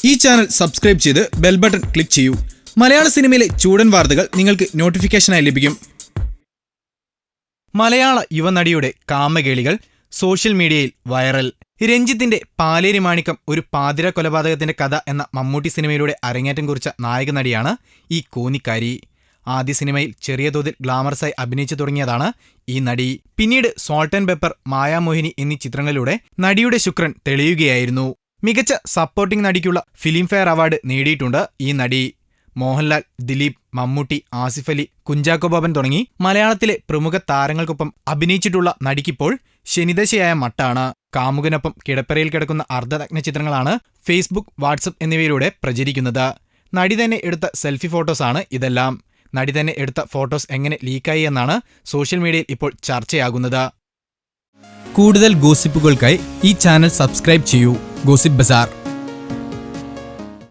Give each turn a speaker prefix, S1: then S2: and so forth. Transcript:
S1: ഈ channel subscribe ചെയ്ത് bell button click ചെയ്യൂ. മലയാള സിനിമയിലെ ചൂടൻ വാർത്തകൾ നിങ്ങൾക്ക് നോട്ടിഫിക്കേഷനായി ലഭിക്കും. മലയാള യുവനടിയുടെ കാമകേളികൾ സോഷ്യൽ മീഡിയയിൽ വൈറൽ. രഞ്ജിത്തിന്റെ പാലേരി മാണിക്കം ഒരു പാതിര കൊലപാതകത്തിന്റെ കഥ എന്ന മമ്മൂട്ടി സിനിമയിലൂടെ അരങ്ങേറ്റം കുറിച്ച നായക നടിയാണ് ഈ കോന്നിക്കാരി. ആദ്യ സിനിമയിൽ ചെറിയ തോതിൽ ഗ്ലാമറസായി അഭിനയിച്ചു തുടങ്ങിയതാണ് ഈ നടി. പിന്നീട് സോൾട്ട് ആൻഡ് പെപ്പർ, മായാമോഹിനി എന്നീ ചിത്രങ്ങളിലൂടെ നടിയുടെ ശുക്രൻ തെളിയുകയായിരുന്നു. മികച്ച സപ്പോർട്ടിംഗ് നടിക്കുള്ള ഫിലിംഫെയർ അവാർഡ് നേടിയിട്ടുണ്ട് ഈ നടി. മോഹൻലാൽ, ദിലീപ്, മമ്മൂട്ടി, ആസിഫ് അലി, കുഞ്ചാക്കോ ബോബൻ തുടങ്ങി മലയാളത്തിലെ പ്രമുഖ താരങ്ങൾക്കൊപ്പം അഭിനയിച്ചിട്ടുള്ള നടിക്കിപ്പോൾ ശനിദശയായ മട്ടാണ്. കാമുകനൊപ്പം കിടപ്പറയിൽ കിടക്കുന്ന അർദ്ധനഗ്ന ചിത്രങ്ങളാണ് ഫേസ്ബുക്ക്, വാട്സപ്പ് എന്നിവയിലൂടെ പ്രചരിക്കുന്നത്. നടി തന്നെ എടുത്ത സെൽഫി ഫോട്ടോസാണ് ഇതെല്ലാം. നടി തന്നെ എടുത്ത ഫോട്ടോസ് എങ്ങനെ ലീക്കായി എന്നാണ് സോഷ്യൽ മീഡിയയിൽ ഇപ്പോൾ ചർച്ചയാകുന്നത്. കൂടുതൽ ഗോസിപ്പുകൾക്കായി ഈ ചാനൽ സബ്സ്ക്രൈബ് ചെയ്യൂ. ഗോസിപ്പ് ബസാർ.